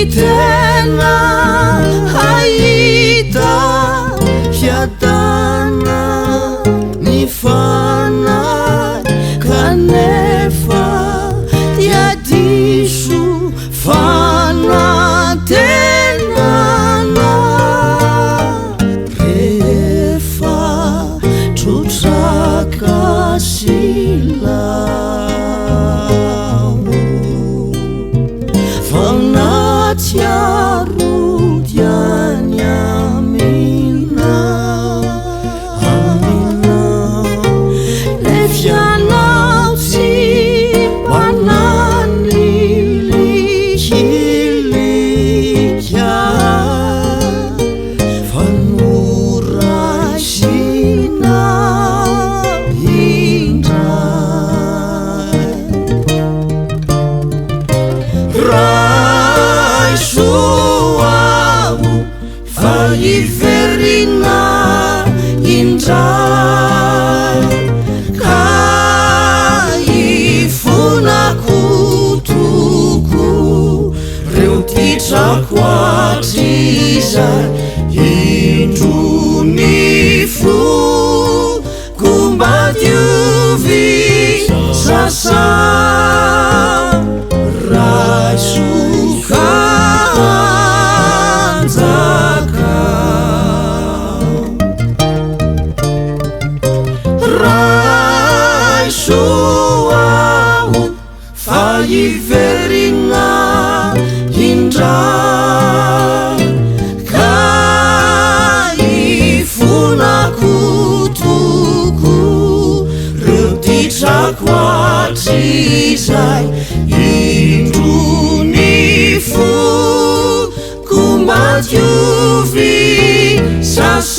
tena haita hiadana ny fanay kanefa diadiso fanatenana rehefa trotraka silao fanatiaro diany amina le fianao tsy manany likilika fanoraisina indray raisoao fa iverina indray ka ifonako toko reo titrako atr'izay indrony fo komba diovy sasa raisoka anjaka raisoao fa iverina indray ka ifonako toko reo titrako atr'izay indrony fo komba diovy sasa